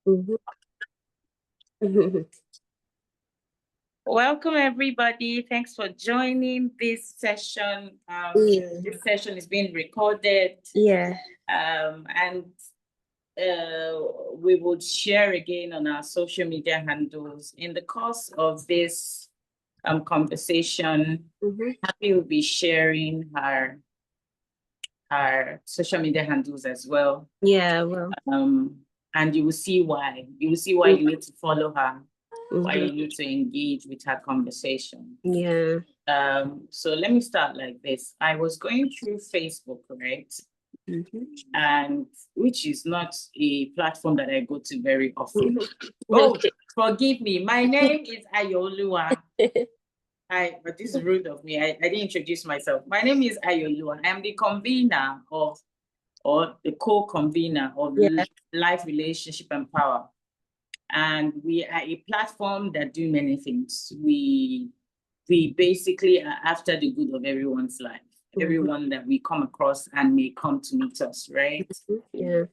Mhm. Welcome, everybody. Thanks for joining this session. Yeah. This session is being recorded, Yeah. and we would share again on our social media handles. In the course of this conversation, Happy will be sharing her social media handles as well. Yeah. Well. And you will see why. You will see why you need to follow her, why you need to engage with her conversation. Yeah. So let me start like this. I was going through Facebook, right? And which is not a platform that I go to very often. Oh, forgive me. My name is Ayolua. But this is rude of me. I didn't introduce myself. My name is Ayolua. I am the convener of, or the co-convener of Life, Relationship, and Power. And we are a platform that do many things. We basically are after the good of everyone's life, everyone that we come across and may come to meet us, right? Yeah.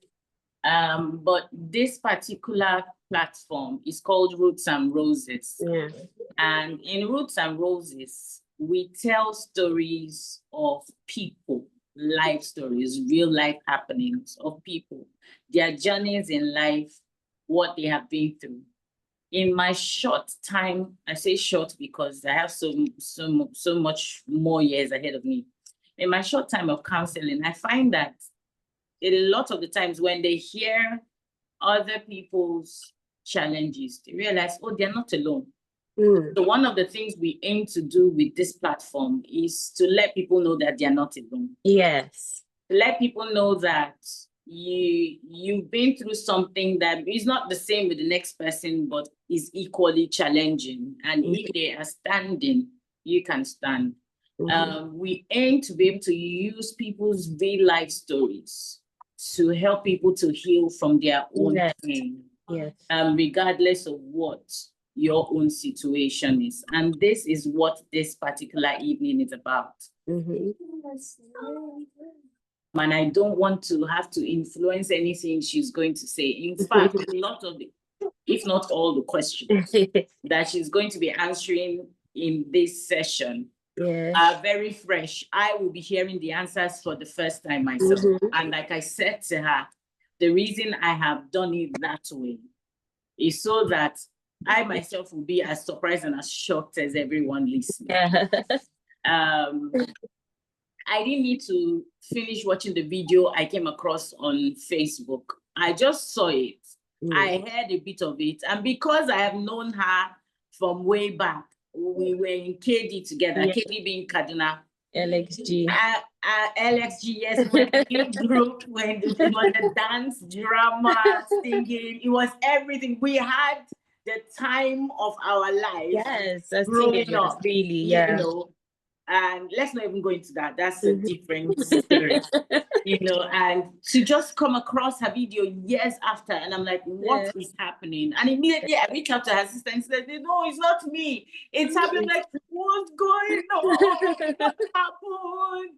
But this particular platform is called Roots and Roses. Yeah. And in Roots and Roses, we tell stories of people, life stories, real life happenings of people, their journeys in life, what they have been through. In my short time, I say short because I have so much more years ahead of me. In my short time of counseling, I find that a lot of the times when they hear other people's challenges, they realize, oh, they're not alone. So one of the things we aim to do with this platform is to let people know that they're not alone. Yes. Let people know that you've been through something that is not the same with the next person, but is equally challenging. And if they are standing, you can stand. We aim to be able to use people's real life stories to help people to heal from their own pain, regardless of what your own situation is. And this is what this particular evening is about. And I don't want to have to influence anything she's going to say. In fact, a lot of the, if not all the questions that she's going to be answering in this session are very fresh. I will be hearing the answers for the first time myself. And like I said to her, the reason I have done it that way is so that I myself will be as surprised and as shocked as everyone listening. I didn't need to finish watching the video I came across on Facebook. I just saw it. I heard a bit of it. And because I have known her from way back, we were in KD together, KD being Kaduna. LXG. LXG, yes, when the group, when it was the dance, drama, singing, it was everything. We had the time of our life. Yes, as growing up, really, you know. And let's not even go into that. That's a different story, you know. And to just come across her video years after, and I'm like, what is happening? And immediately I reached out to her sister and said, no, it's not me. It's happening. Like, what's going on? What happened?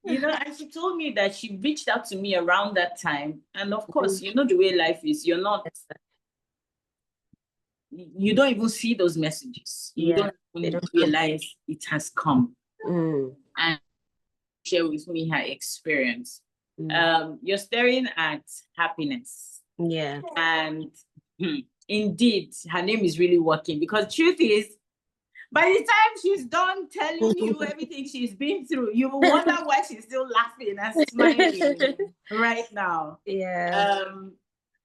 You know, and she told me that she reached out to me around that time. And of course, you know the way life is, you don't even see those messages. You don't even realize it has come. And share with me her experience. You're staring at happiness. Yeah. And indeed, her name is really working, because truth is, by the time she's done telling you everything she's been through, you will wonder why she's still laughing and smiling right now. Yeah.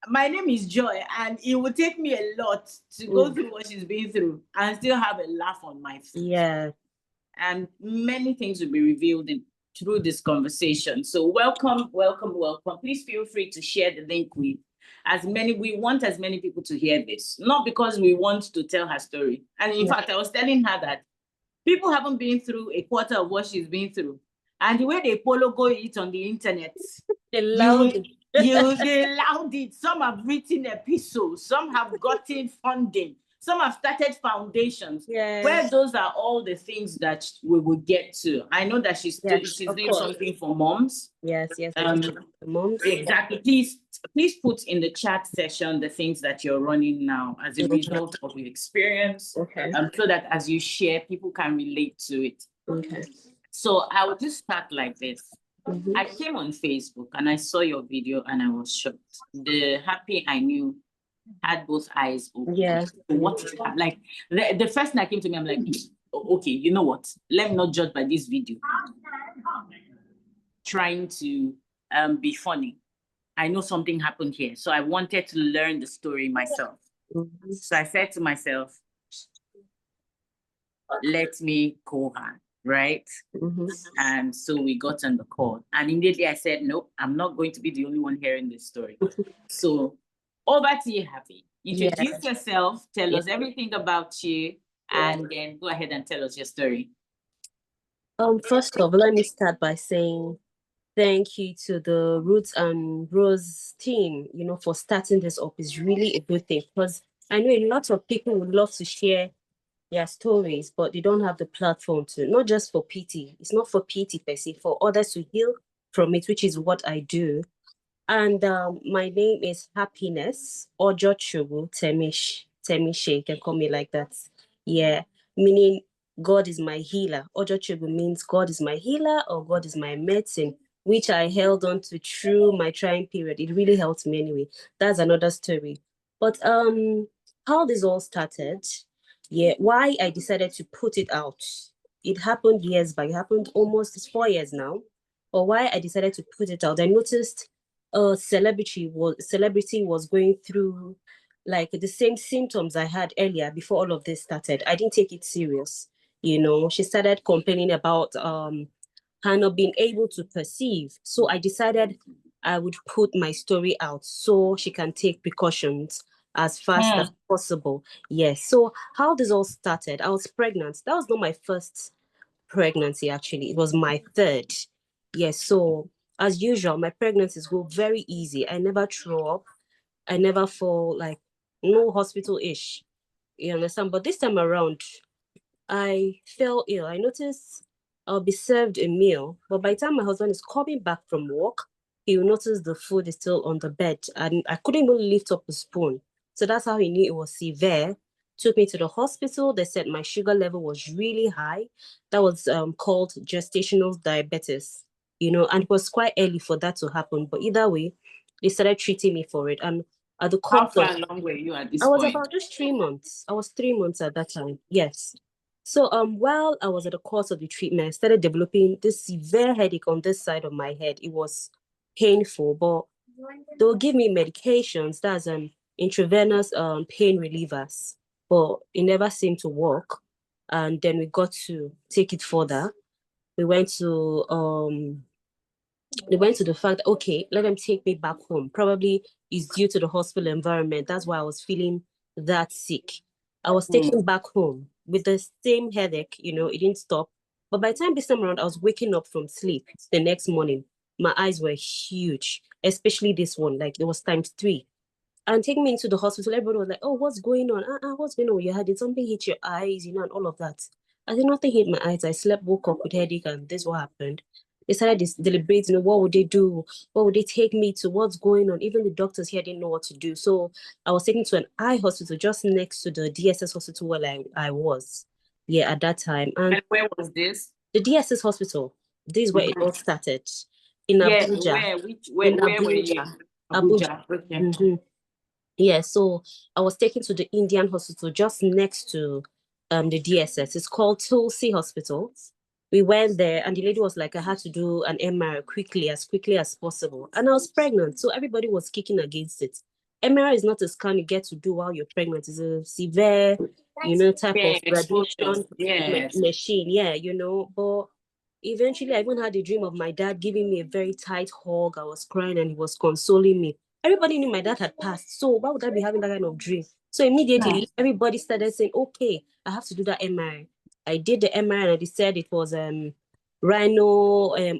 My name is Joy, and it would take me a lot to go through what she's been through and still have a laugh on my face. Yeah. And many things will be revealed through this conversation. So welcome, welcome, welcome. Please feel free to share the link with we want as many people to hear this, not because we want to tell her story. And in fact, I was telling her that people haven't been through a quarter of what she's been through. And the way they go it on the internet, they allowed it. Some have written epistles, some have gotten funding, Some have started foundations. Yeah. Where those are all the things that we will get to. I know that she's Yes, she's of doing course. something for moms. Yes, I do. The moms. Exactly. Please put in the chat section the things that you're running now as a result of your experience. Okay. So that as you share, people can relate to it. Okay. So I will just start like this. Mhm. I came on Facebook and I saw your video and I was shocked. The happy I knew had both eyes open. Yeah. What is that? Like the first thing that came to me, I'm like, okay, you know what? Let me not judge by this video. Trying to be funny. I know something happened here. So I wanted to learn the story myself. Mhm. So I said to myself, let me call her, right? Mhm. And so we got on the call. And immediately I said, nope, I'm not going to be the only one hearing this story. So over to you, Happy. Introduce yourself, tell us everything about you, and then go ahead and tell us your story. First of all, let me start by saying thank you to the Roots and Rose team, for starting this up. Is really a good thing, because I know a lot of people would love to share their stories, but they don't have the platform to, not just for pity. It's not for pity per se, for others to heal from it, which is what I do. And my name is Happiness Ojochubu Temishe. You can call me like that. Yeah, meaning God is my healer. Ojochubu means God is my healer or God is my medicine, which I held on to through my trying period. It really helped me anyway. That's another story. But how this all started, why I decided to put it out. It happened years back. It happened almost 4 years now. But why I decided to put it out, I noticed a celebrity was going through like the same symptoms I had earlier before all of this started. I didn't take it serious. She started complaining about her not being able to perceive. So I decided I would put my story out so she can take precautions as fast as possible. Yes. So how this all started, I was pregnant. That was not my first pregnancy, actually. It was my third. Yes. So as usual, my pregnancies go very easy. I never throw up. I never fall, like no hospital-ish. You understand? But this time around, I fell ill. I noticed I'll be served a meal, but by the time my husband is coming back from work, he will notice the food is still on the bed, and I couldn't even lift up a spoon. So that's how he knew it was severe. Took me to the hospital. They said my sugar level was really high. That was called gestational diabetes, and it was quite early for that to happen. But either way, they started treating me for it. And at the How cost far of, along were you at this I was point? about just 3 months. I was 3 months at that time. Yes. So while I was at the course of the treatment, I started developing this severe headache on this side of my head. It was painful, but they will give me medications, that's intravenous pain relievers, but it never seemed to work. And then we got to take it further. We went to the fact that, okay, let them take me back home. Probably it's due to the hospital environment. That's why I was feeling that sick. I was taken back home with the same headache, it didn't stop. But by the time this time around, I was waking up from sleep the next morning. My eyes were huge, especially this one, like it was times 3. And taking me into the hospital, everybody was like, oh, what's going on? What's going on with your head? Did something hit your eyes, and all of that? I did nothing hit my eyes. I slept, woke up with headache, and this is what happened. They started deliberating, what would they do? What would they take me to? What's going on? Even the doctors here didn't know what to do. So I was taken to an eye hospital just next to the DSS hospital where I was. Yeah, at that time. And where was this? The DSS hospital. This is where it all started. In Abuja. Where were you? Abuja. Okay. Mm-hmm. Yeah, so I was taken to the Indian hospital just next to the DSS. It's called Tulsi Hospital. We went there and the lady was like, I had to do an MRI as quickly as possible. And I was pregnant, so everybody was kicking against it. MRI is not a scan you get to do while you're pregnant. It's a severe, type of radiation machine. Yeah, but eventually I even had a dream of my dad giving me a very tight hug. I was crying and he was consoling me. Everybody knew my dad had passed. So why would I be having that kind of dream? So immediately everybody started saying, okay, I have to do that MRI. I did the MRI and they said it was rhino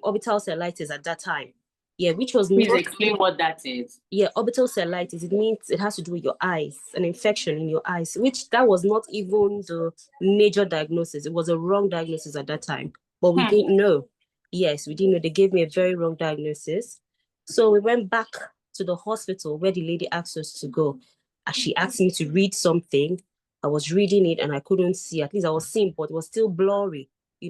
orbital cellitis at that time. Yeah, which was Please not. explain what that is. Yeah, orbital cellulitis. It means it has to do with your eyes, an infection in your eyes, which that was not even the major diagnosis. It was a wrong diagnosis at that time, but we didn't know. Yes, we didn't know. They gave me a very wrong diagnosis. So we went back to the hospital where the lady asked us to go. She asked me to read something. I was reading it and I couldn't see. At least I was seeing, but it was still blurry.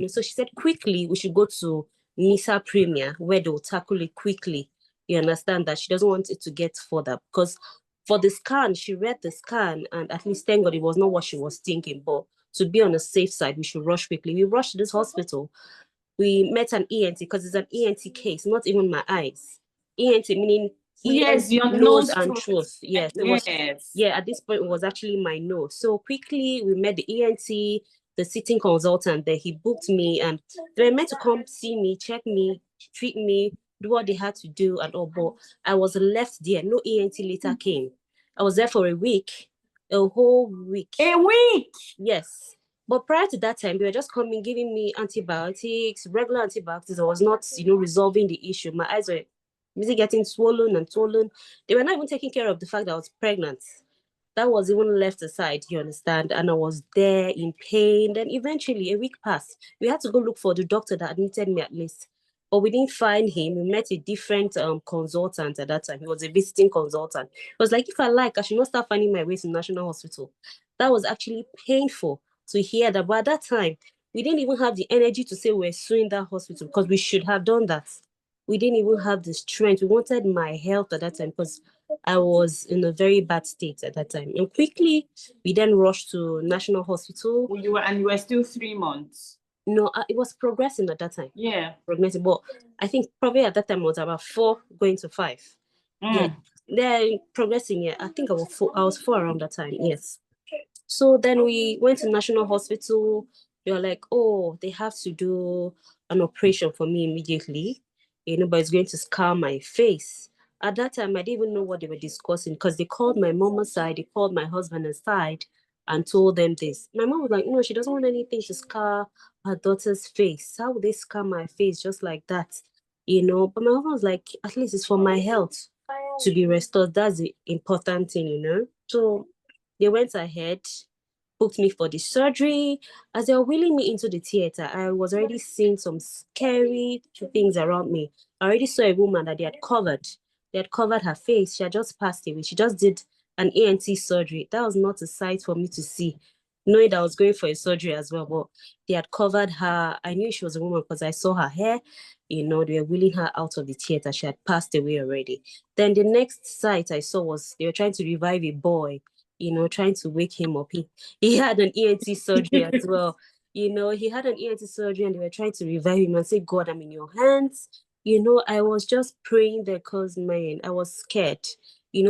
So she said quickly we should go to NISA Premier where they'll tackle it quickly. You understand that she doesn't want it to get further because for the scan, she read the scan and at least thank God it was not what she was thinking. But to be on the safe side, we should rush quickly. We rushed to this hospital. We met an ENT because it's an ENT case, not even my eyes. ENT meaning Yes, your nose nose and throat. throat. Yes, it was. Yes. Yeah, at this point it was actually my nose. So quickly we met the ENT, the sitting consultant. Then he booked me, and they were meant to come see me, check me, treat me, do what they had to do, and all. But I was left there. No ENT later came. I was there for a week, a whole week. A week. Yes. But prior to that time, they were just coming, giving me antibiotics, regular antibiotics. I was not, resolving the issue. My eyes were busy getting swollen and swollen. They were not even taking care of the fact that I was pregnant. That was even left aside, you understand? And I was there in pain. Then eventually, a week passed. We had to go look for the doctor that admitted me at least. But we didn't find him. We met a different consultant at that time. He was a visiting consultant. It was like, if I like, I should not start finding my way to National Hospital. That was actually painful to hear that. But at that time, we didn't even have the energy to say we're suing that hospital because we should have done that. We didn't even have the strength. We wanted my health at that time because I was in a very bad state at that time. And quickly, we then rushed to National Hospital. You were still 3 months. No, it was progressing at that time. Yeah. Progressing. But I think probably at that time it was about 4 going to 5. Yeah. Then progressing, yeah. I think I was 4 around that time. Yes. So then we went to National Hospital. They were like, oh, they have to do an operation for me immediately, but it's going to scar my face. At that time, I didn't even know what they were discussing because they called my mom aside, they called my husband aside and told them this. My mom was like, no, she doesn't want anything to scar her daughter's face. How would they scar my face just like that? But my husband was like, at least it's for my health to be restored. That's the important thing. So they went ahead, booked me for the surgery. As they were wheeling me into the theater, I was already seeing some scary things around me. I already saw a woman that they had covered. They had covered her face. She had just passed away. She just did an ENT surgery. That was not a sight for me to see, knowing that I was going for a surgery as well. But they had covered her. I knew she was a woman because I saw her hair. They were wheeling her out of the theater. She had passed away already. Then the next sight I saw was they were trying to revive a boy, trying to wake him up. He had an ENT surgery as well. He had an ENT surgery and they were trying to revive him and say, God, I'm in your hands. I was just praying there because, man, I was scared.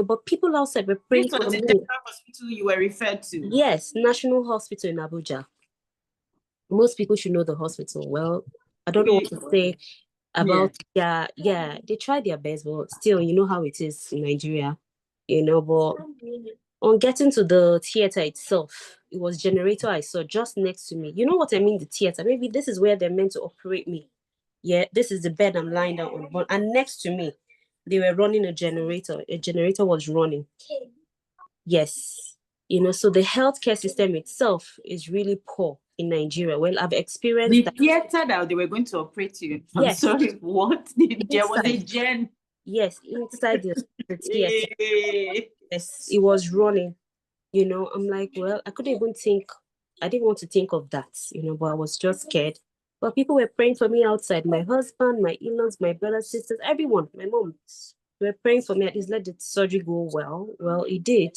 But people outside were praying for me. This was the general hospital you were referred to? Yes, National Hospital in Abuja. Most people should know the hospital. Well, I don't know what to say about yeah, they tried their best, but still, you know how it is in Nigeria, but on getting to the theater itself, it was generator I saw just next to me. You know what I mean? The theater. Maybe this is where they're meant to operate me. Yeah, this is the bed I'm lying down on. And next to me, they were running a generator. A generator was running. Yes. So the healthcare system itself is really poor in Nigeria. Well, I've experienced the theater that they were going to operate you. I'm sorry, what? There was a gen. Yes, inside the theater. Yes, it was running. I'm like, well, I couldn't even think. I didn't want to think of that, but I was just scared. But people were praying for me outside. My husband, my in-laws, my brothers, sisters, everyone, my mom, they were praying for me. At least let the surgery go well. Well, it did.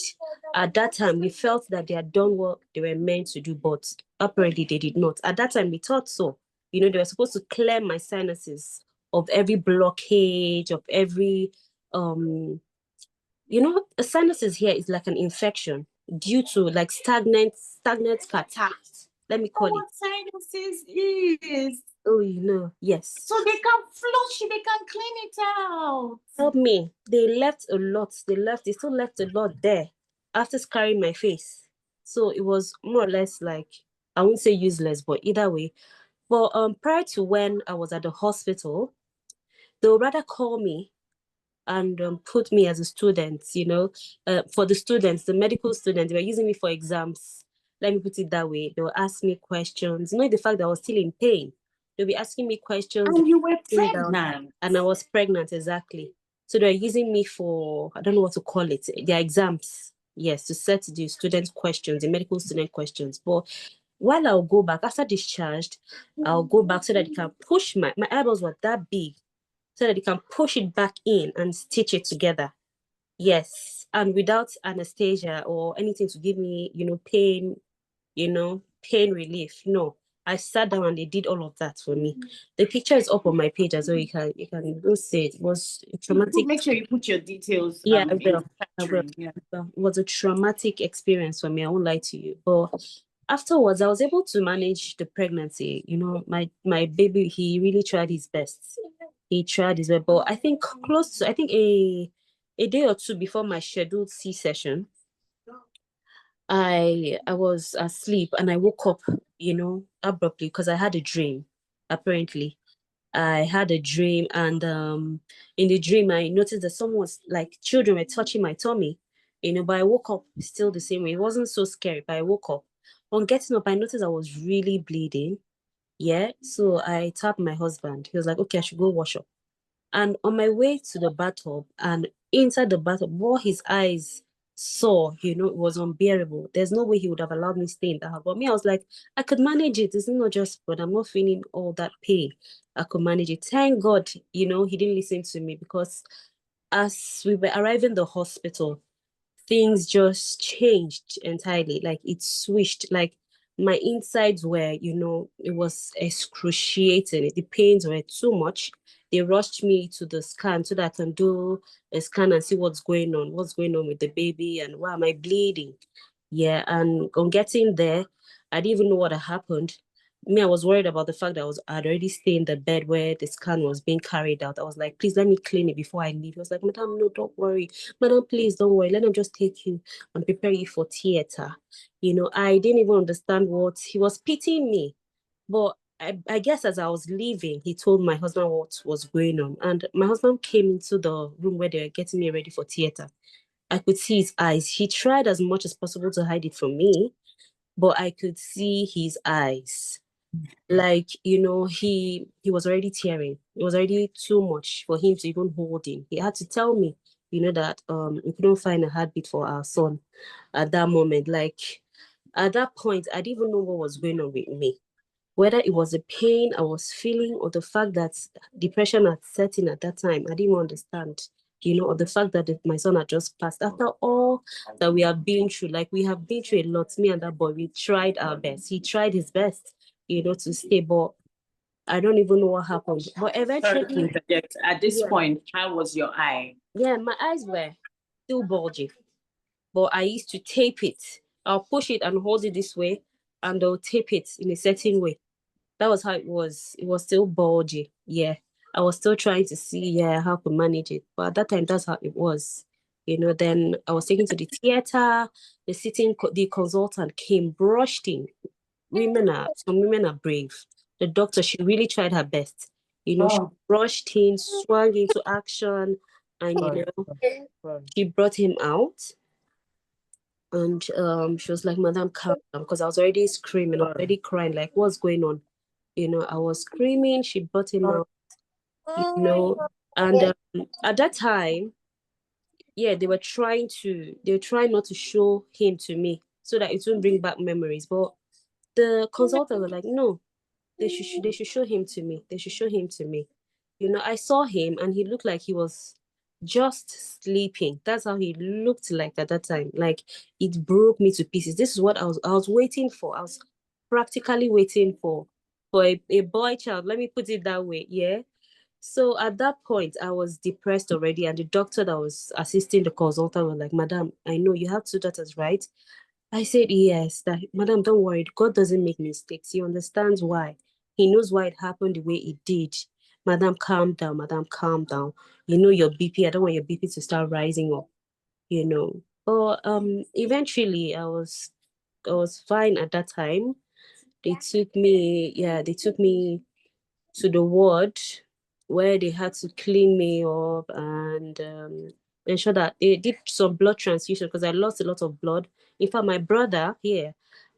At that time, we felt that they had done what they were meant to do, but apparently they did not. At that time, we thought so. They were supposed to clear my sinuses of every blockage, of every a sinuses here is like an infection due to like stagnant catarrh. Let me call it. Sinuses is. Oh, yes. So they can flush it, they can clean it out. Help me. They left a lot. They still left a lot there after scarring my face. So it was more or less like, I won't say useless, but either way. But prior to when I was at the hospital, they'll rather call me and put me as a student, for the students, the medical students, they were using me for exams. Let me put it that way. They will ask me questions. The fact that I was still in pain. They'll be asking me questions. And you were pregnant. And I was pregnant, exactly. So they're using me for, I don't know what to call it, their exams. Yes, to set the student questions, the medical student questions. But while I'll go back, after discharged, I'll go back so that they can push my eyeballs were that big so that they can push it back in and stitch it together. Yes. And without anesthesia or anything to give me, pain, pain relief. No. I sat down and they did all of that for me. The picture is up on my page as well. You can go see it. It was a traumatic. Make sure you put your details. Yeah, I will. Yeah. It was a traumatic experience for me. I won't lie to you. But afterwards, I was able to manage the pregnancy. My baby, he really tried his best. He tried his best. But I think a day or two before my scheduled C-section, I was asleep and I woke up, abruptly because I had a dream, apparently. I had a dream and in the dream I noticed that someone's like children were touching my tummy, but I woke up still the same way. It wasn't so scary, but I woke up. On getting up, I noticed I was really bleeding. Yeah. So I tapped my husband. He was like, okay, I should go wash up. And on my way to the bathtub and inside the bathtub, what his eyes saw, it was unbearable. There's no way he would have allowed me to stay in the house. But me, I was like, I could manage it. It's not just, but I'm not feeling all that pain. I could manage it. Thank God, he didn't listen to me because as we were arriving the hospital, things just changed entirely. Like it switched. Like my insides were, it was excruciating. The pains were too much. They rushed me to the scan so that I can do a scan and see what's going on with the baby and why am I bleeding. Yeah, and on getting there, I didn't even know what had happened. Me, I was worried about the fact that I'd already stayed in the bed where the scan was being carried out. I was like, please let me clean it before I leave. He was like, Madam, no, don't worry. Madam, please don't worry. Let them just take you and prepare you for theater. I didn't even understand what he was pitying me. But I guess as I was leaving, he told my husband what was going on. And my husband came into the room where they were getting me ready for theater. I could see his eyes. He tried as much as possible to hide it from me, but I could see his eyes. Like, he was already tearing. It was already too much for him to even hold him. He had to tell me, that we couldn't find a heartbeat for our son at that moment. Like at that point, I didn't even know what was going on with me. Whether it was the pain I was feeling or the fact that depression had set in at that time, I didn't understand. Or the fact that my son had just passed. After all that we have been through, like we have been through a lot, me and that boy, we tried our best. He tried his best, to stay, but I don't even know what happened. But eventually, at this point, how was your eye? Yeah, my eyes were still bulging, but I used to tape it. I'll push it and hold it this way, and I'll tape it in a certain way. That was how it was. It was still bulgy. Yeah. I was still trying to see, how to manage it. But at that time, that's how it was. Then I was taken to the theater. The consultant came, brushed in. Some women are brave. The doctor, she really tried her best. She brushed in, swung into action, and she brought him out. And she was like, Madam, calm down, because I was already screaming, already crying, like, what's going on? I was screaming. She brought him out, and at that time, they were trying not to show him to me so that it won't bring back memories. But the consultant was like, no, they should show him to me. They should show him to me. I saw him and he looked like he was just sleeping. That's how he looked like at that time. Like it broke me to pieces. This is what I was waiting for. I was practically waiting for a boy child. Let me put it that way. Yeah. So at that point, I was depressed already, and the doctor that was assisting the consultant was like, Madam, I know you have two daughters, right? I said, yes, that Madam, don't worry. God doesn't make mistakes. He understands why. He knows why it happened the way it did. Madam, calm down. Madam, calm down. Your BP. I don't want your BP to start rising up, But eventually I was fine at that time. They took me to the ward. where they had to clean me up and ensure that they did some blood transfusion because I lost a lot of blood. In fact, my brother here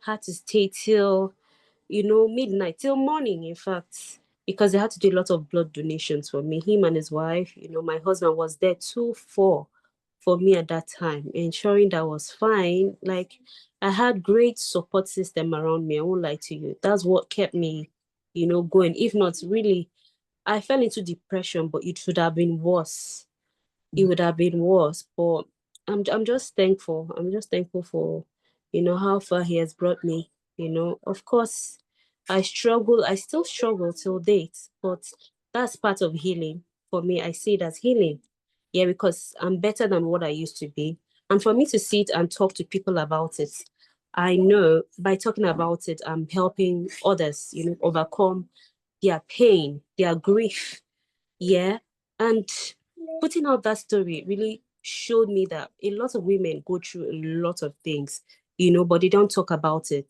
had to stay till, midnight, till morning, in fact, because they had to do a lot of blood donations for me. Him and his wife, my husband was there too for me at that time, ensuring that I was fine. Like, I had great support system around me. I won't lie to you. That's what kept me, going. If not, really, I fell into depression, but it should have been worse. It would have been worse. But I'm just thankful. I'm just thankful for, how far he has brought me. Of course, I struggle. I still struggle till date, but that's part of healing for me. I see it as healing. Yeah, because I'm better than what I used to be. And for me to sit and talk to people about it, I know by talking about it, I'm helping others, overcome their pain, their grief. Yeah. And putting out that story really showed me that a lot of women go through a lot of things, but they don't talk about it.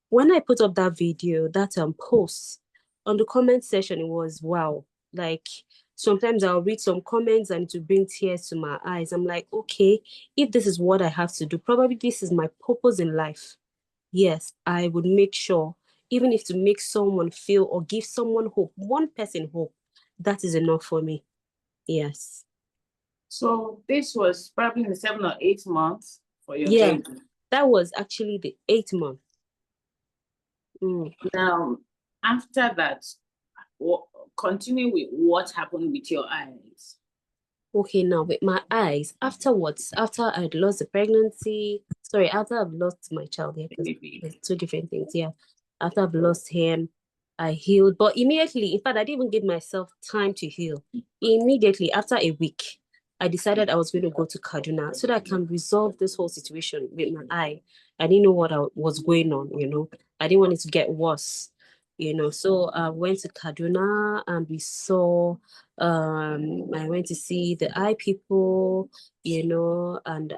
When I put up that video, that post on the comment section, it was wow. Like, sometimes I'll read some comments and to bring tears to my eyes. I'm like, okay, if this is what I have to do, probably this is my purpose in life. Yes, I would make sure, even if to make someone feel or give someone hope, one person hope, that is enough for me. Yes. So this was probably in the 7 or 8 months for your Yeah, baby. that was actually the 8th month. Now, after that, continue with what happened with your eyes. Okay, now with my eyes, afterwards, after I'd lost the pregnancy, sorry, after I've lost my child, yeah, because there's two different things, yeah. After I've lost him, I healed, but immediately, in fact, I didn't even give myself time to heal. Immediately, after a week, I decided I was going to go to Kaduna so that I can resolve this whole situation with my eye. I didn't know what was going on, I didn't want it to get worse, So I went to Kaduna and we saw I went to see the eye people, and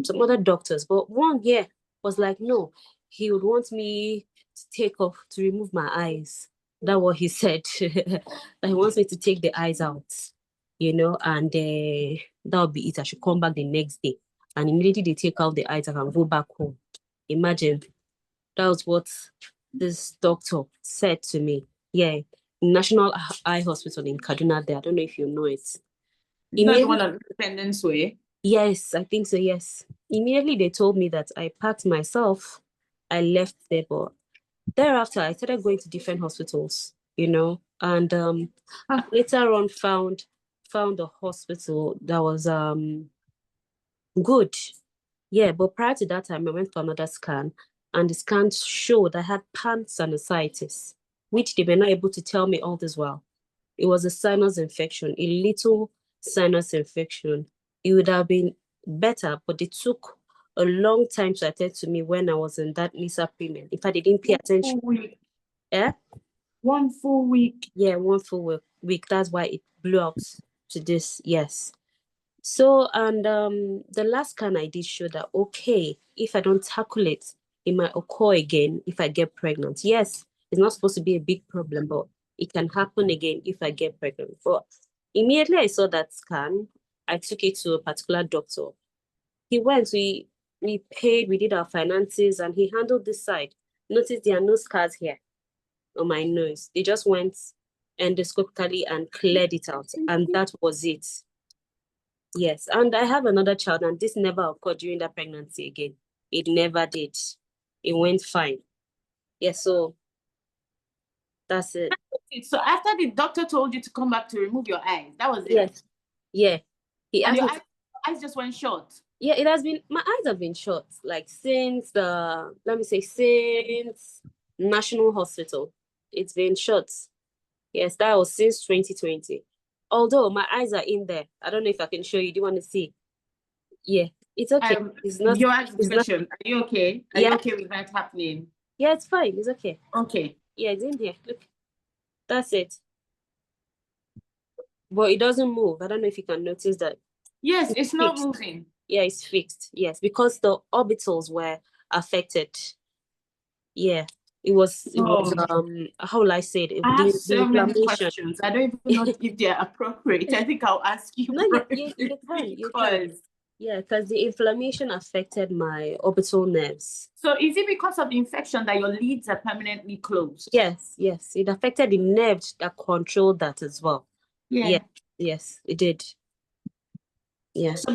some other doctors. But one here was like, no, he would want me to remove my eyes. That's what he said. That he wants me to take the eyes out, and that'll be it. I should come back the next day. And immediately they take out the eyes, I can go back home. Imagine. That was what this doctor said to me. Yeah, National Eye Hospital in Kaduna there. I don't know if you know it. That's one of Independence Way. Yes, I think so, yes. Immediately they told me that I packed myself. I left there, but thereafter I started going to different hospitals, and I later on found a hospital that was good. Yeah, but prior to that time, I went for another scan, and the scan showed I had pan-sinusitis, which they were not able to tell me all this while. It was a sinus infection, a little sinus infection. It would have been better, but it took a long time to attend to me when I was in that NISA premium. In fact, they didn't pay attention. 1 full week. Yeah? 1 full week. Yeah, 1 full week. That's why it blew out to this. Yes. So, and the last scan I did showed that, okay, if I don't tackle it, it might occur again if I get pregnant. Yes, it's not supposed to be a big problem, but it can happen again if I get pregnant. But immediately I saw that scan, I took it to a particular doctor. He went, we paid, we did our finances, and he handled this side. Notice there are no scars here on my nose. They just went endoscopically and cleared it out, and that was it. Yes, and I have another child, and this never occurred during that pregnancy again. It never did. It went fine. Yes, so that's it. So after the doctor told you to come back to remove your eyes, that was it. Yes. Yeah. He And asked your me. eyes just went short. Yeah, it has been, my eyes have been shut like since since National Hospital. It's been shut. Yes, that was since 2020. Although my eyes are in there. I don't know if I can show you. Do you want to see? Yeah, it's okay. It's not. Your expression. Are you okay? Are you okay with that happening? Yeah, it's fine. It's okay. Okay. Yeah, it's in there. Look, that's it. But it doesn't move. I don't know if you can notice that. Yes, it's not fixed. moving. Yeah, it's fixed. Yes, because the orbitals were affected. Yeah. It was Oh. how will I say it? I have The so many inflammation. questions. I don't even know if they're appropriate. I think I'll ask you No, privately you can. because. Yeah, because the inflammation affected my orbital nerves. So is it because of the infection that your lids are permanently closed? Yes. It affected the nerves that control that as well. Yeah. Yes, it did. Yeah. So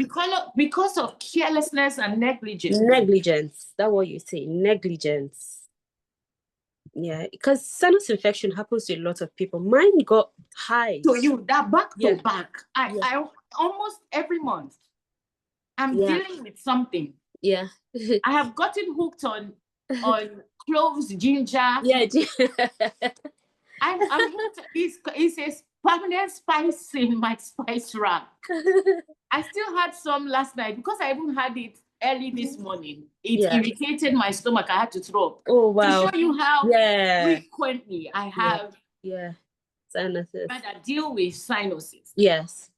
because of carelessness and negligence. Negligence. That's what you say. Negligence. Yeah, because sinus infection happens to a lot of people. Mine got high. So you that back Yeah. to back. I almost every month I'm Yeah. dealing with something. Yeah. I have gotten hooked on cloves, ginger. Yeah. I'm hooked. It's a permanent spice in my spice rack. I still had some last night because I even had it early this morning. It irritated my stomach. I had to throw up. Oh wow. To show you how frequently I have sinuses. that deal with sinuses. Yes.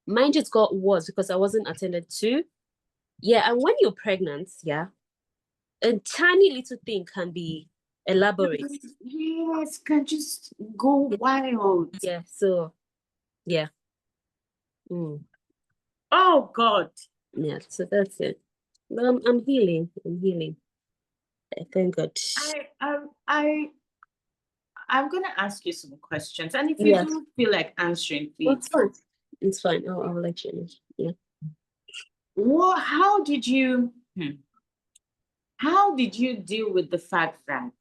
Mine just got worse because I wasn't attended to. Yeah, and when you're pregnant, a tiny little thing can be elaborate. Yes, can just go wild. Yeah, so yeah. Mm. Oh God. Yeah, so that's it. But I'm healing. Thank God. I'm gonna ask you some questions, and if you don't feel like answering, please. It's fine. I'll let you know. Yeah. How did you deal with the fact that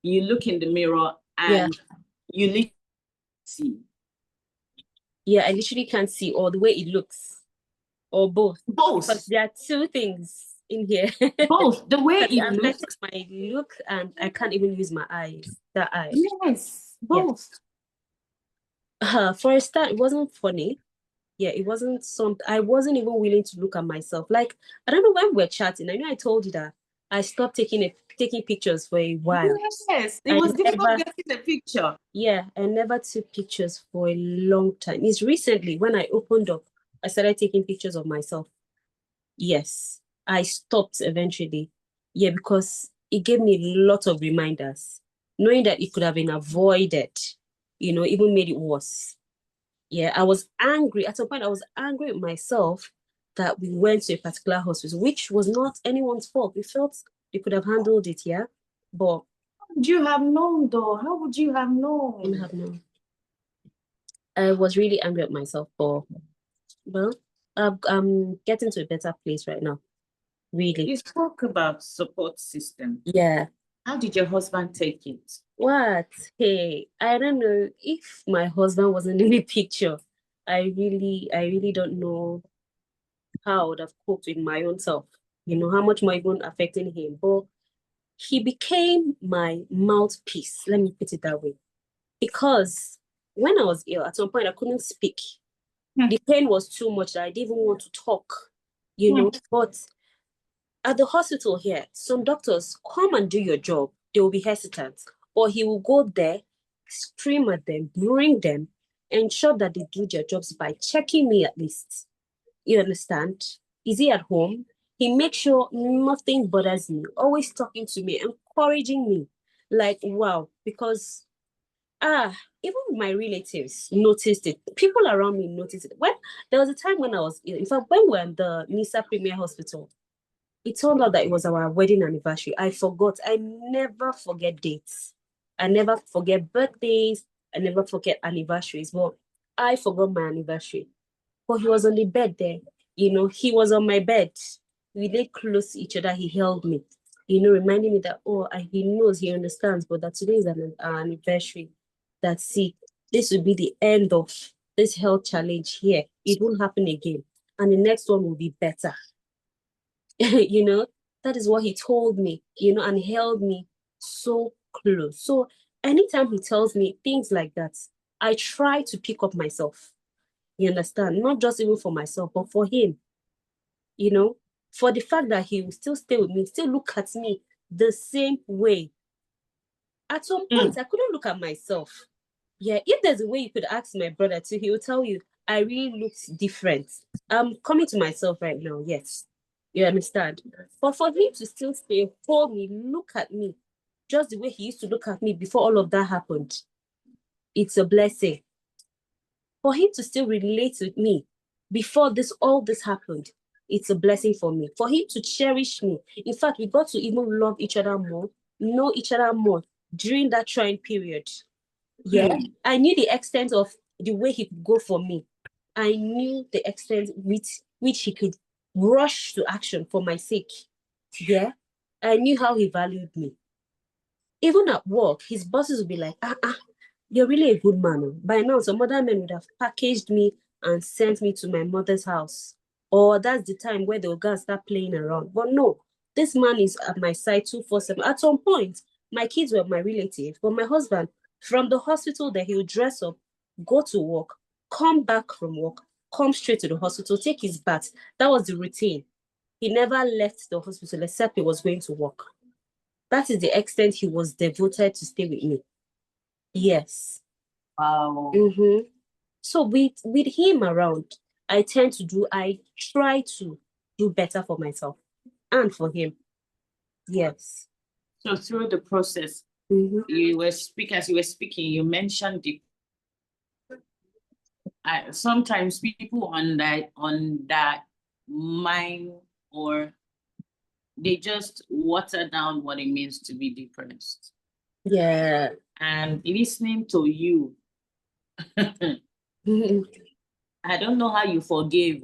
you look in the mirror and you literally see? Yeah, I literally can't see, or the way it looks, or both. Both. Because there are two things in here. Both. The way it looks, my look, and I can't even use my eyes. That eye. Yes, both. For a start, it wasn't funny. Yeah, it wasn't something. I wasn't even willing to look at myself. Like, I don't know, when we're chatting, I know I told you that I stopped taking pictures for a while. Yes, it was difficult getting the picture. Yeah, I never took pictures for a long time. It's recently when I opened up, I started taking pictures of myself. Yes, I stopped eventually. Yeah, because it gave me a lot of reminders, knowing that it could have been avoided, even made it worse. Yeah, I was angry. At some point, I was angry with myself that we went to a particular hospital, which was not anyone's fault. We felt they could have handled it, yeah? But how would you have known, though? How would you have known? I wouldn't have known. I was really angry at myself, but well, I'm getting to a better place right now. Really. You spoke about support system. Yeah. How did your husband take it? What? Hey, I don't know if my husband wasn't in the picture. I really don't know how I would have coped with my own self. How much more even affecting him. But he became my mouthpiece. Let me put it that way. Because when I was ill, at some point I couldn't speak. The pain was too much that I didn't even want to talk, But at the hospital here, some doctors come and do your job. They will be hesitant. Or he will go there, scream at them, bring them, ensure that they do their jobs by checking me at least. You understand? Is he at home? He makes sure nothing bothers me, always talking to me, encouraging me. Like, wow, because even my relatives noticed it. People around me noticed it. When there was a time when I was ill, in fact, when we were in the Nisa Premier Hospital, it turned out that it was our wedding anniversary. I forgot. I never forget dates. I never forget birthdays. I never forget anniversaries. But I forgot my anniversary. But he was on the bed there. He was on my bed. We lay close to each other. He held me, reminding me that, he knows, he understands, but that today is an anniversary. That, see, this will be the end of this health challenge here. It won't happen again. And the next one will be better. That is what he told me, and held me so close. So anytime he tells me things like that, I try to pick up myself. You understand? Not just even for myself, but for him. For the fact that he will still stay with me, still look at me the same way. At some point, I couldn't look at myself. Yeah, if there's a way you could ask my brother too, he will tell you, I really looked different. I'm coming to myself right now, yes. You understand? But for him to still stay, hold me, look at me, just the way he used to look at me before all of that happened, it's a blessing. For him to still relate with me before all this happened, it's a blessing for me. For him to cherish me. In fact, we got to even love each other more, know each other more during that trying period. Yeah. I knew the extent of the way he could go for me. I knew the extent with which he could rush to action for my sake. Yeah. I knew how he valued me. Even at work, his bosses would be like, you're really a good man. By now, some other men would have packaged me and sent me to my mother's house. Or that's the time where they'll go and start playing around. But no, this man is at my side 247. At some point, my kids were my relative, but my husband, from the hospital that he would dress up, go to work, come back from work, come straight to the hospital, take his bath. That was the routine. He never left the hospital except he was going to work. That is the extent he was devoted to stay with me. Yes. Wow. Mm-hmm. So with him around, I try to do better for myself and for him. Yes. So through the process, as you were speaking, you mentioned sometimes people on that mind, or they just water down what it means to be depressed. Yeah. And listening to you, I don't know how you forgave,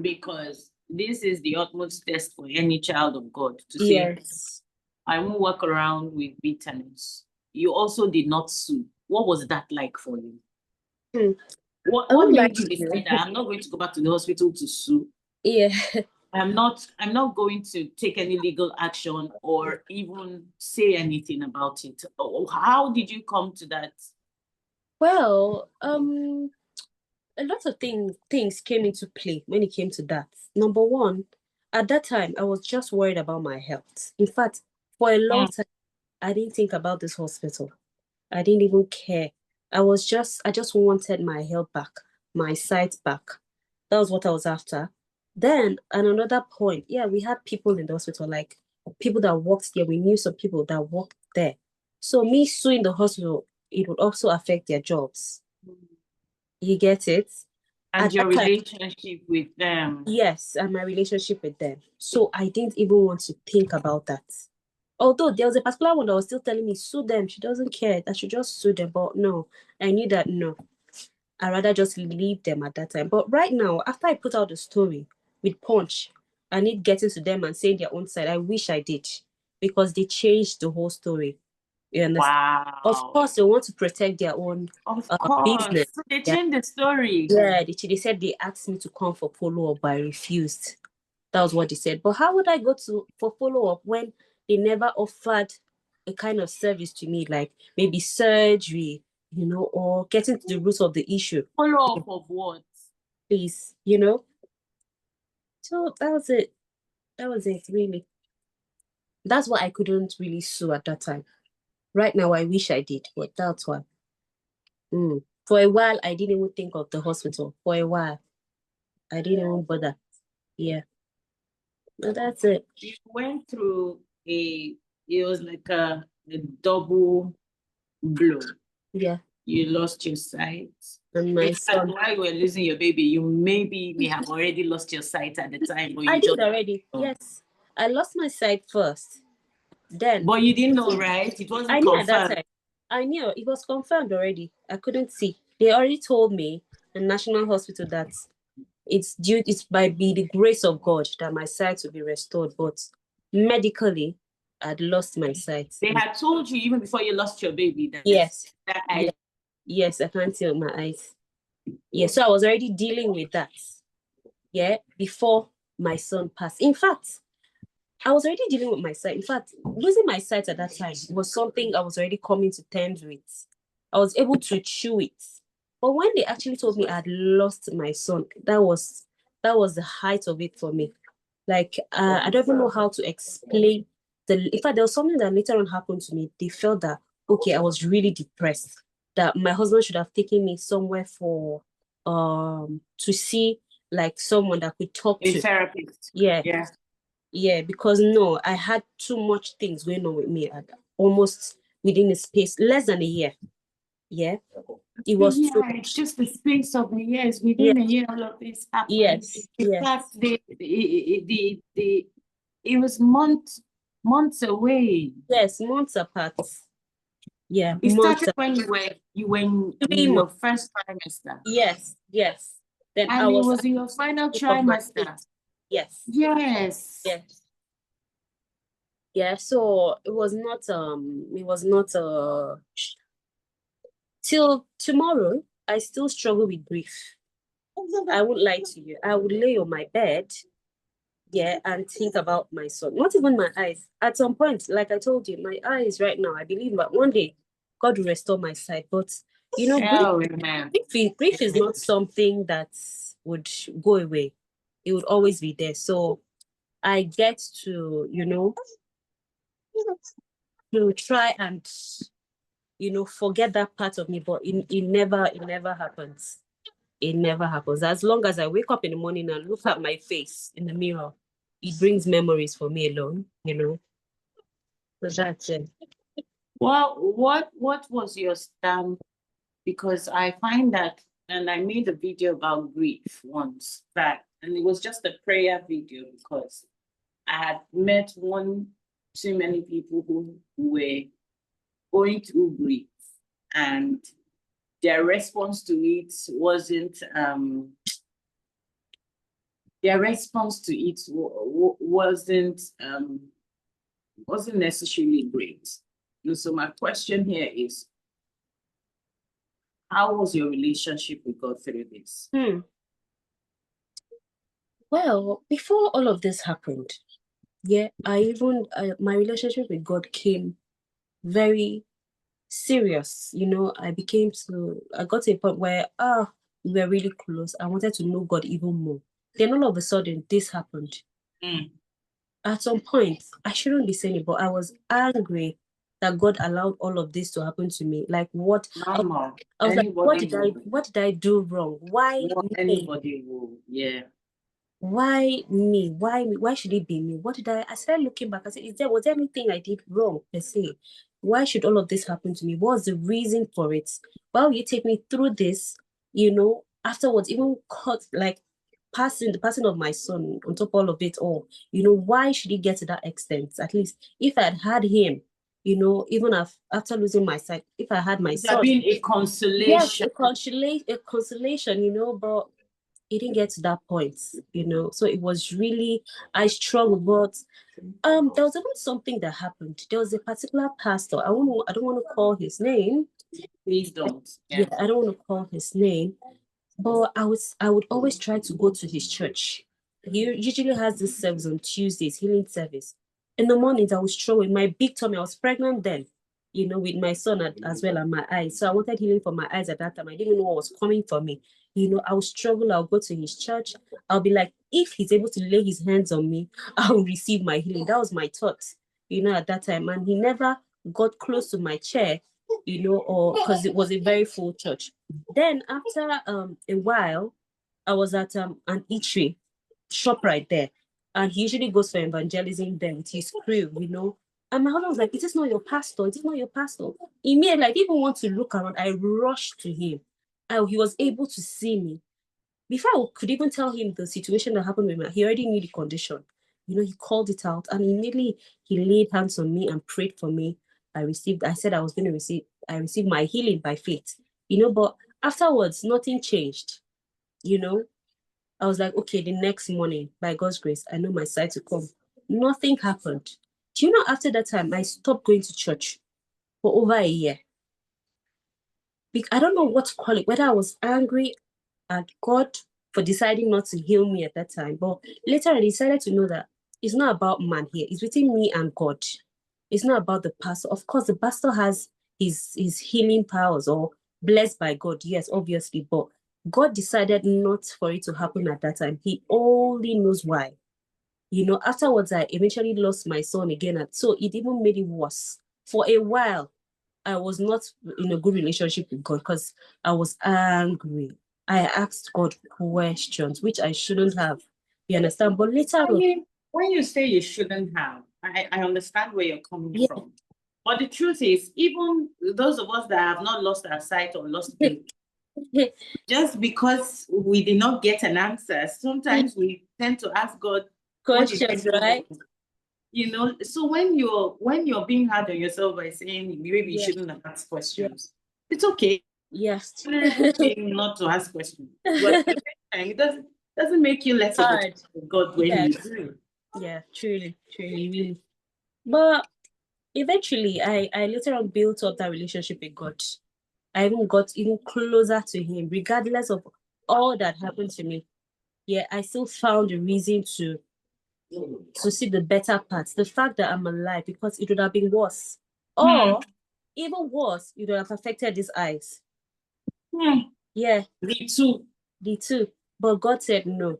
because this is the utmost test for any child of God to say, Yes. I won't walk around with bitterness. You also did not sue. What was that like for you? What made you decide that I'm not going to go back to the hospital to sue? Yeah. I'm not going to take any legal action or even say anything about it. How did you come to that? Well, a lot of things came into play when it came to that. Number one, at that time, I was just worried about my health. In fact, for a long time, I didn't think about this hospital. I didn't even care. I just wanted my health back, my sight back. That was what I was after. Then, at another point, yeah, we had people in the hospital, like people that worked there. We knew some people that worked there. So me suing the hospital, it would also affect their jobs. You get it? And At your that time, relationship with them? yes, and my relationship with them. So I didn't even want to think about that. Although there was a particular one that was still telling me, sue them. She doesn't care. I should just sue them. But no, I knew that no. I'd rather just leave them at that time. But right now, after I put out the story with Punch, I need getting to them and saying their own side. I wish I did, because they changed the whole story. You understand? Wow. Of course, they want to protect their own business. So they changed the story. Yeah, they said they asked me to come for follow-up, but I refused. That was what they said. But how would I go for follow-up when they never offered a kind of service to me, like maybe surgery, or getting to the root of the issue? Follow-up of what? Please, So that was it. That was it, really. That's why I couldn't really sue at that time. Right now, I wish I did, but that's why. For a while, I didn't even think of the hospital. For a while, I didn't even bother. Yeah. But that's it. You went through it was like a double blow. Yeah. You lost your sight. And my son. While you were losing your baby, you may have already lost your sight at the time. But I did already. Yes. I lost my sight first. Then. But you didn't know, right? It wasn't I knew at that confirmed. time. I knew it was confirmed already. I couldn't see. They already told me in National Hospital that it's by the grace of God that my sight will be restored. But medically, I'd lost my sight. They had told you even before you lost your baby that Yes. that Yes, I can't see with my eyes. Yeah, so I was already dealing with that. Yeah, before my son passed. In fact, I was already dealing with my sight. In fact, losing my sight at that time was something I was already coming to terms with. I was able to chew it. But when they actually told me I had lost my son, that was the height of it for me. Like, I don't even know how to explain in fact, there was something that later on happened to me. They felt that, okay, I was really depressed, that my husband should have taken me somewhere to see like someone that could talk A to. therapist. Yeah. Yeah. Yeah, because no, I had too much things going on with me at almost within a space less than a year. Yeah. It was Yeah, too it's just the space of a year. It's yeah. within a year all of this happened. Yes. In Yes. fact, it was months away. Yes, months apart. Yeah, It months started when you were in 3 months. your first trimester. Yes, yes. Then I And it was was in your final of my trimester. faith. Yes. Yes. Yes. Yeah, so it was not till tomorrow I still struggle with grief. I won't lie to you. I would lay on my bed, yeah, and think about my son. Not even my eyes. At some point, like I told you, my eyes right now, I believe that one day God will restore my sight. But Oh, man. grief is not something that would go away. It would always be there. So I get to, to try and, forget that part of me, but it never happens. It never happens. As long as I wake up in the morning and look at my face in the mirror, it brings memories for me alone. So that's it. Well, what was your stand? Because I find that, and I made a video about grief once, and it was just a prayer video because I had met one too many people who were going through grief, and their response to it wasn't necessarily great. And so my question here is, how was your relationship with God through this? Well, before all of this happened, yeah, my relationship with God came very serious. I got to a point where we were really close. I wanted to know God even more. Then all of a sudden, this happened. At some point, I shouldn't be saying it, but I was angry that God allowed all of this to happen to me. Like what? Normal. I was like, Anybody what did I do wrong? Why me? Anybody will, yeah. Why me? Why me? Why should it be me? What did I started looking back. I said, was there anything I did wrong per se? Why should all of this happen to me? What's the reason for it? Why will you take me through this? Afterwards, even like the passing of my son on top of all of it all. Why should it get to that extent? At least if I'd had him, even after losing my sight, if I had my son, been a consolation. Yes, a consolation, but it didn't get to that point, So it was really, I struggled, but there was even something that happened. There was a particular pastor. I don't want to call his name. Please don't. Yeah, I don't want to call his name. But I would always try to go to his church. He usually has this service on Tuesdays, healing service. In the mornings, I was struggle with my big tummy. I was pregnant then, with my son as well and my eyes. So I wanted healing for my eyes at that time. I didn't know what was coming for me. I would struggle. I'll go to his church. I'll be like, if he's able to lay his hands on me, I'll receive my healing. That was my thought, at that time. And he never got close to my chair, or because it was a very full church. Then after a while, I was at an eatery shop right there, and he usually goes for evangelism there with his crew, And my husband was like, "Is this not your pastor? Is this not your pastor?" Immediately, I didn't even want to look around. I rushed to him. He was able to see me. Before I could even tell him the situation that happened with me, he already knew the condition. He called it out, and immediately he laid hands on me and prayed for me. I said I received my healing by faith, but afterwards, nothing changed, I was like, okay, the next morning, by God's grace, I know my sight to come. Nothing happened. Do you know, after that time, I stopped going to church for over a year. I don't know what to call it, whether I was angry at God for deciding not to heal me at that time. But later I decided to know that it's not about man here. It's between me and God. It's not about the pastor. Of course, the pastor has his healing powers or blessed by God. Yes, obviously. But God decided not for it to happen at that time. He only knows why. Afterwards, I eventually lost my son again. So it even made it worse. For a while, I was not in a good relationship with God because I was angry. I asked God questions, which I shouldn't have. You understand? But later on, when you say you shouldn't have, I understand where you're coming from. But the truth is, even those of us that have not lost our sight or lost faith, just because we did not get an answer, sometimes we tend to ask God questions, right? You know, so when you're being hard on yourself by saying maybe you shouldn't have asked questions, it's okay. Yes. Not to ask questions. But at the same time, it doesn't make you less of a God when you do. Yeah, truly, really. But eventually, I later on built up that relationship with God. I even got even closer to Him, regardless of all that happened to me. Yeah, I still found a reason to see the better parts. The fact that I'm alive, because it would have been worse. Or even worse, it would have affected his eyes. Yeah. The two. But God said no.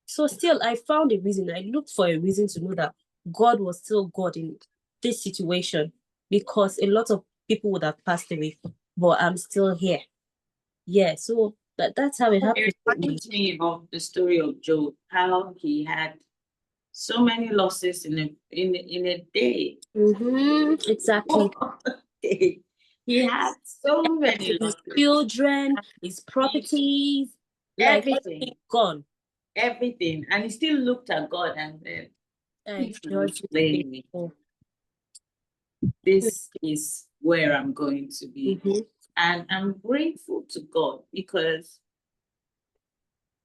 So still, I found a reason. I looked for a reason to know that God was still God in this situation, because a lot of people would have passed away, but I'm still here. Yeah, so that's how it happened. It reminds me of the story of Job, how he had so many losses in a day. Exactly. He had so many losses. His children, his properties, everything gone. Everything. And he still looked at God and said, this is where I'm going to be. And I'm grateful to God, because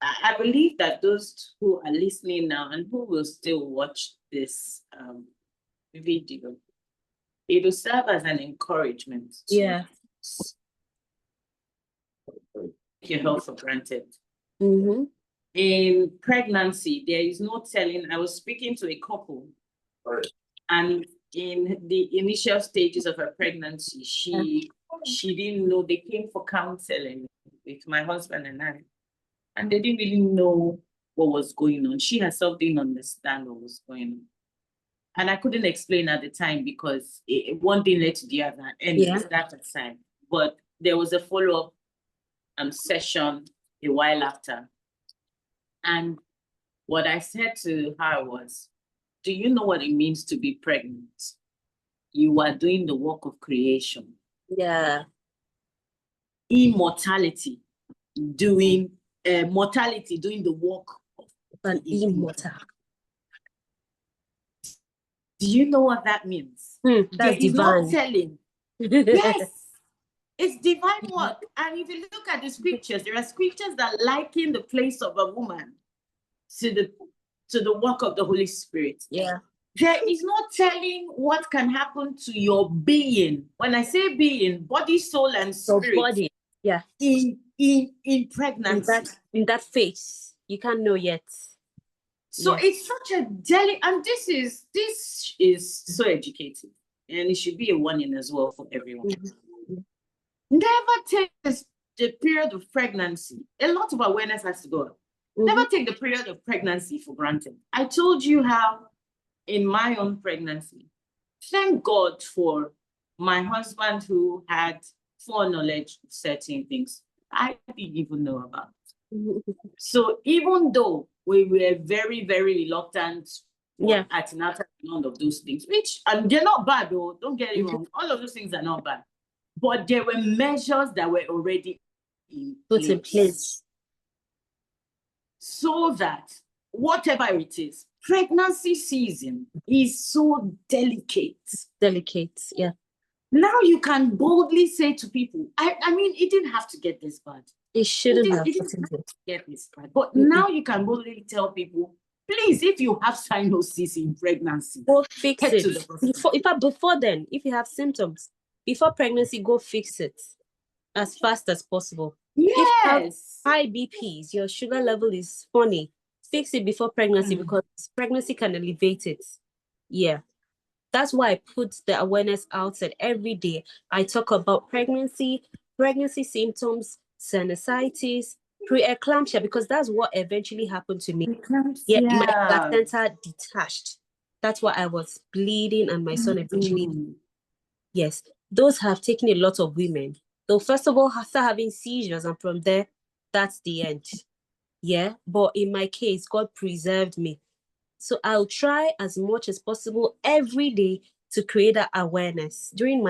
I believe that those who are listening now and who will still watch this video, it will serve as an encouragement to take your health for granted. In pregnancy, there is no telling. I was speaking to a couple, and in the initial stages of her pregnancy, she didn't know. They came for counseling with my husband and I, and they didn't really know what was going on. She herself didn't understand what was going on. And I couldn't explain at the time, because one thing led to the other, and that aside. But there was a follow-up session a while after. And what I said to her was, do you know what it means to be pregnant? You are doing the work of creation. Yeah. Immortality, mortality, doing the work of an immortal. Do you know what that means? That's divine. Not telling. Yes, it's divine work. And if you look at the scriptures, there are scriptures that liken the place of a woman to the work of the Holy Spirit. Yeah. There is no telling what can happen to your being. When I say being, body, soul, and spirit. Your body. Yeah. In pregnancy. In that phase, you can't know yet. So it's such a delicate, and this is so educated, and it should be a warning as well for everyone. Never take the period of pregnancy. A lot of awareness has to go. Never take the period of pregnancy for granted. I told you how in my own pregnancy, thank God for my husband who had foreknowledge of certain things I didn't even know about. So even though we were very, very reluctant at another none of those things, and they're not bad though, don't get it wrong. All of those things are not bad. But there were measures that were already put in place. So that whatever it is, pregnancy season is so delicate. Yeah. Now you can boldly say to people, I mean, it didn't have to get this bad. It shouldn't have get this bad. But now you can boldly tell people, please, if you have cyanosis in pregnancy, go fix it. Before then, if you have symptoms, before pregnancy, go fix it as fast as possible. Yes. If you have high BPs, your sugar level is funny, fix it before pregnancy, because pregnancy can elevate it. Yeah. That's why I put the awareness outside every day. I talk about pregnancy symptoms, sinusitis, preeclampsia, because that's what eventually happened to me. My placenta detached. That's why I was bleeding, and my son eventually. Yes, those have taken a lot of women. So first of all, start having seizures, and from there, that's the end. Yeah. But in my case, God preserved me. So I'll try as much as possible every day to create that awareness during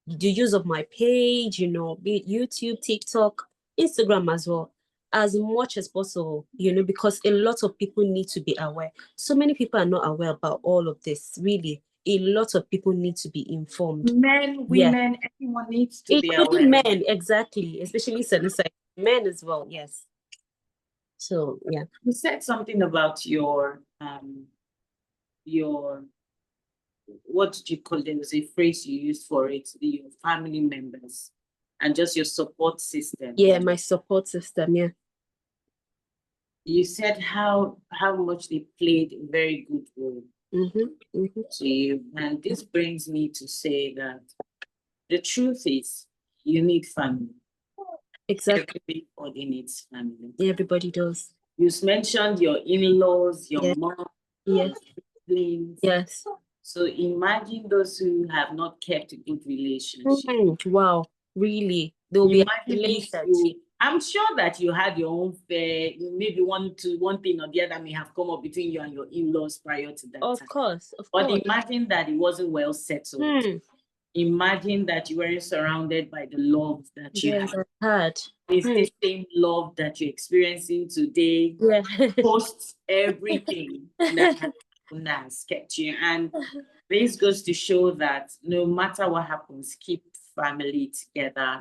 the use of my page, be it YouTube, TikTok, Instagram as well, as much as possible, because a lot of people need to be aware. So many people are not aware about all of this, really. A lot of people need to be informed. Men, women, everyone needs to be aware. Including men, exactly, especially men as well, yes. So, yeah. You said something about your what did you call it? There was a phrase you used for it, your family members and just your support system. Yeah, my support system, yeah. You said how much they played a very good role to you. And this brings me to say that the truth is you need family. Exactly. Everybody needs family. Everybody does. You mentioned your in-laws, your mom, yes, siblings. Yes. So imagine those who have not kept a good relationship. Wow, really? They'll be isolated. I'm sure that you had your own fair, maybe one thing or the other may have come up between you and your in-laws prior to that Of time. course. But imagine that it wasn't well settled. Imagine that you weren't surrounded by the love that you had. It's the same love that you're experiencing today. Yeah. Post everything that has kept you. And this goes to show that no matter what happens, keep family together.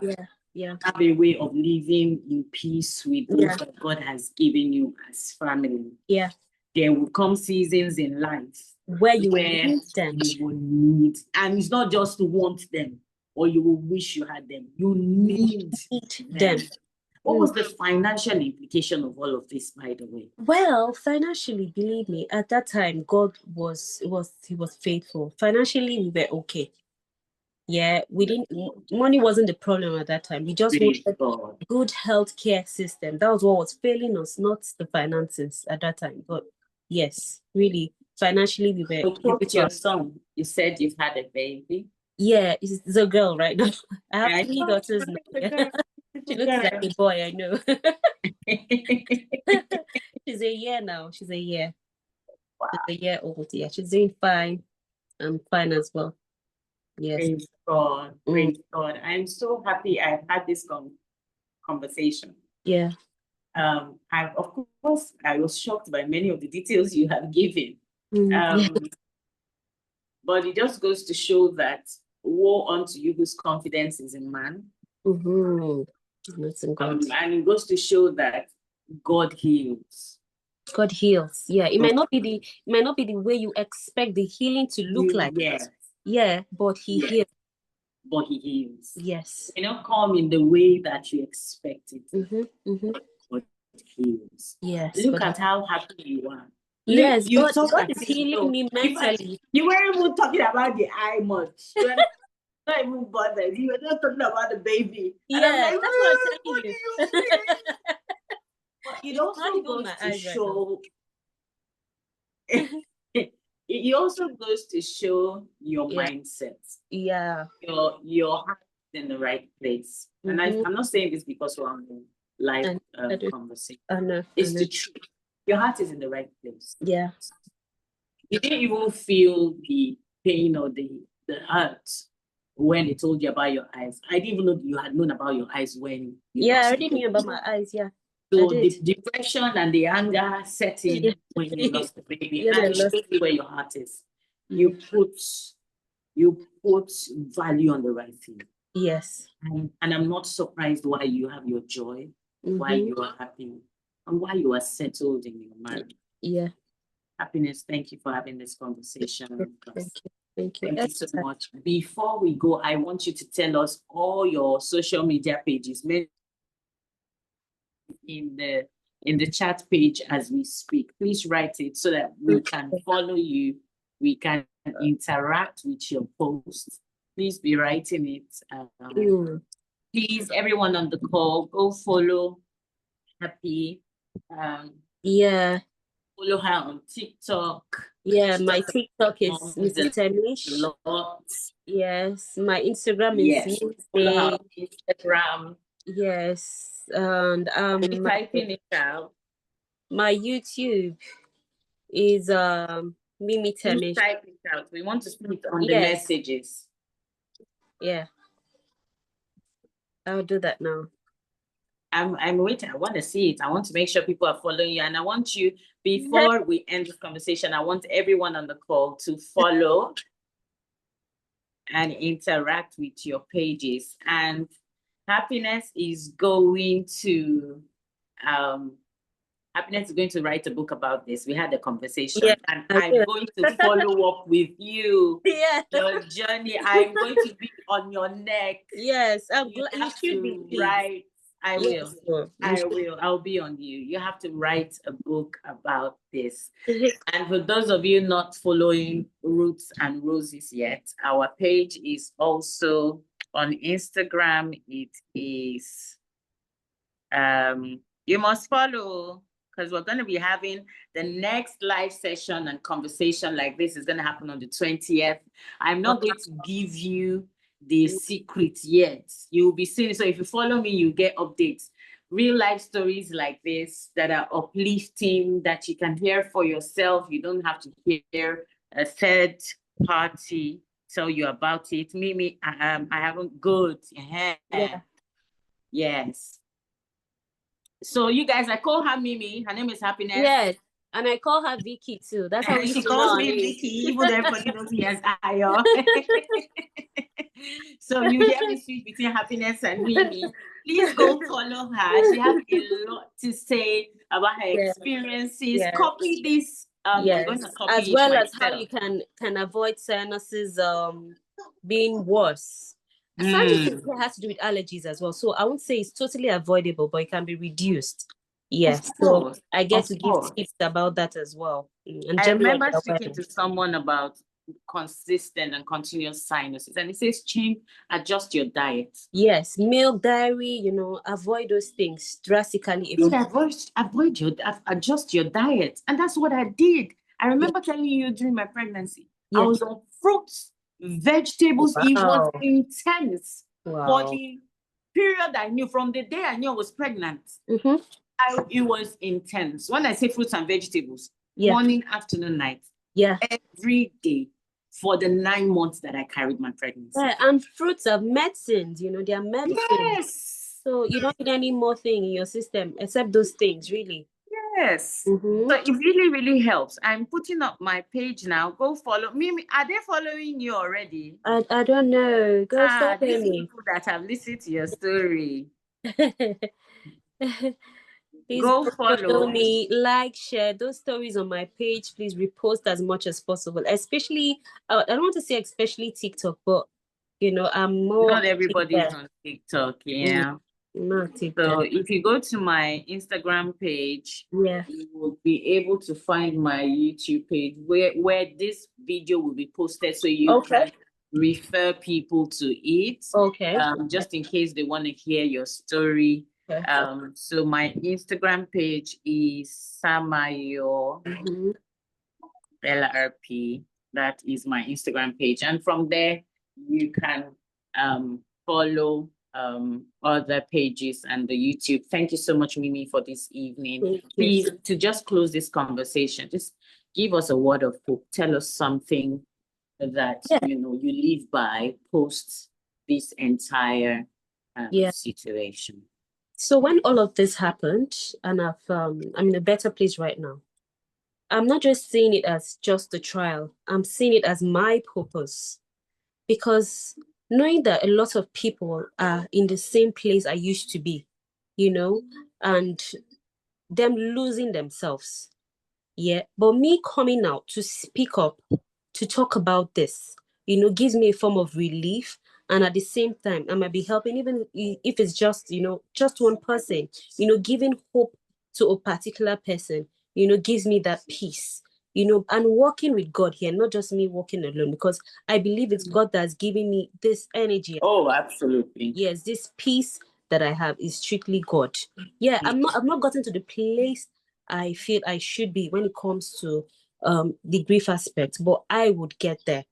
Yeah. Have a way of living in peace with those that God has given you as family. Yeah. There will come seasons in life where you need them. You will need, and it's not just to want them or you will wish you had them. You need them. What was the financial implication of all of this, by the way? Well, financially, believe me, at that time, God was faithful. Financially, we were okay. Yeah, money wasn't the problem at that time. We just wanted a good healthcare system. That was what was failing us, not the finances at that time. But yes, really, financially, we were. Your son, you said you've had a baby. Yeah, it's a girl right now. I have 3 daughters now. She looks like a boy, I know. She's a year now. She's a year. Wow. She's a year old. Yeah, she's doing fine. I'm fine as well. Yes. Praise God. Praise God. I'm so happy I had this conversation. Yeah. Of course, I was shocked by many of the details you have given. But it just goes to show that woe unto you whose confidence is in man. That's in God. And it goes to show that God heals. God heals. Yeah. It might not be the way you expect the healing to look like. Yes. Yeah, but he heals. But he heals. Yes. It may not come in the way that you expect it. But heals. Yes. Look at how happy you are. Yes, God is healing me mentally. You weren't even talking about the eye much. You were not even bothered. You were just talking about the baby. Yeah, that's what I'm telling you. It also goes to show. It also goes to show your mindset. Yeah. Your heart is in the right place. And I'm not saying this because we're on the live conversation. It's the truth. Your heart is in the right place. Yeah. You didn't even feel the pain or the hurt when they told you about your eyes. I didn't even know you had known about your eyes when you I already knew about my eyes, yeah. So the depression and the anger set in when you lost the baby. And it shows you where your heart is. You put value on the right thing. Yes. And I'm not surprised why you have your joy, why you are happy, and why you are settled in your marriage. Yeah. Happiness, thank you for having this conversation. Thank you. Thank you so much. Before we go, I want you to tell us all your social media pages in the chat page as we speak. Please write it so that we can follow you. We can interact with your posts. Please be writing it. Please, everyone on the call, go follow Happy. Yeah. Follow her on TikTok. Yeah, my TikTok is Mrs. Temish. Yes, my Instagram is follow her on Instagram. Yes. And Are you typing it out? my YouTube is Mimi Please Temish. type it out. We want to see it on the Yes. messages. Yeah. I'll do that now. I'm waiting. I want to see it. I want to make sure people are following you. And I want you, before we end this conversation, I want everyone on the call to follow and interact with your pages. And Happiness is going to write a book about this. We had a conversation, Yeah, and I'm going to follow up with you. Yeah. Your journey. I'm going to be on your neck. Yes, I'm You glad you have should be, to please. write. I Yes, will. well, you I should. will. I'll be on you. You have to write a book about this. Mhm. And for those of you not following Roots and Roses yet, our page is also on Instagram. It is you must follow, because we're going to be having the next live session and conversation like this is going to happen on the 20th. I'm not going to give you the secret yet. You'll be seeing. So if you follow me, you get updates. Real life stories like this that are uplifting, that you can hear for yourself. You don't have to hear a third party tell you about it. Mimi, I haven't good. Yeah. Yes. So you guys, I call her Mimi. Her name is Happiness. Yes, and I call her Vicky too. That's how we She used to calls know her me name. Vicky, even though everybody knows me as Ayo. So you hear me speak between Happiness and Mimi. Please go follow her. She has a lot to say about her Yeah. experiences. Yeah. Copy this. I'm Yes, going to copy as it well as how myself. you can avoid sinuses being worse. Sinuses has to do with allergies as well. So I won't say it's totally avoidable, but it can be reduced. Yes. So I get to give tips about that as well. And I general remember speaking awareness. to someone about consistent and continuous sinuses, and it says adjust your diet. Yes, milk, dairy, avoid those things drastically. Adjust your diet. And that's what I did. I remember telling you during my pregnancy, I was on fruits, vegetables. It was intense. For the period I knew, from the day I knew I was pregnant, it was intense. When I say fruits and vegetables, morning, afternoon, night, every day for the 9 months that I carried my pregnancy. Yeah, and fruits are medicines, they are medicines. Yes. So you don't need any more thing in your system except those things, really. Yes. So it really, really helps. I'm putting up my page now. Go follow me. Are they following you already? I don't know. Go follow these me. people that have listened to your story. Please go follow me, like, share those stories on my page. Please repost as much as possible. Especially, I don't want to say especially TikTok, but I'm more. Not everybody is on TikTok, yeah. Not TikTok. So if you go to my Instagram page, you will be able to find my YouTube page where this video will be posted, so you can refer people to it. Just in case they want to hear your story. So my Instagram page is SAMAYO-LRP. That is my Instagram page. And from there, you can follow other pages and the YouTube. Thank you so much, Mimi, for this evening. Please, to just close this conversation, just give us a word of hope. Tell us something that you live by post this entire situation. So when all of this happened, and I'm in a better place right now, I'm not just seeing it as just a trial. I'm seeing it as my purpose. Because knowing that a lot of people are in the same place I used to be, and them losing themselves. Yeah. But me coming out to speak up, to talk about this, gives me a form of relief. And at the same time, I might be helping, even if it's just, just one person, giving hope to a particular person, gives me that peace, and working with God here, not just me working alone, because I believe it's God that's giving me this energy. Oh, absolutely. Yes, this peace that I have is strictly God. Yeah, I've not gotten to the place I feel I should be when it comes to the grief aspect, but I would get there.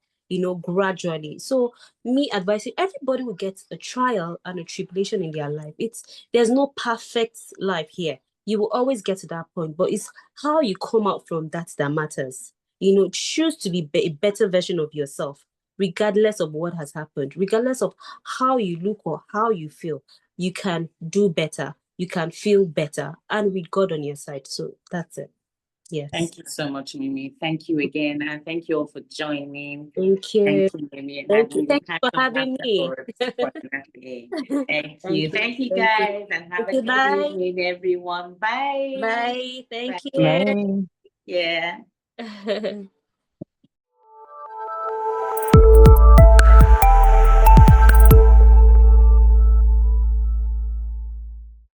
gradually. So me advising, everybody will get a trial and a tribulation in their life. There's no perfect life here. You will always get to that point, but it's how you come out from that matters. Choose to be a better version of yourself, regardless of what has happened, regardless of how you look or how you feel. You can do better. You can feel better, and with God on your side. So that's it. Yes. Thank you so much, Mimi. Thank you again, and thank you all for joining. Thank you. Thank you, Mimi. Thank you. And Thank you for having me. Thank you. Thank you, guys, and have a good evening, everyone. Bye. Bye. Thank you. Bye. Yeah.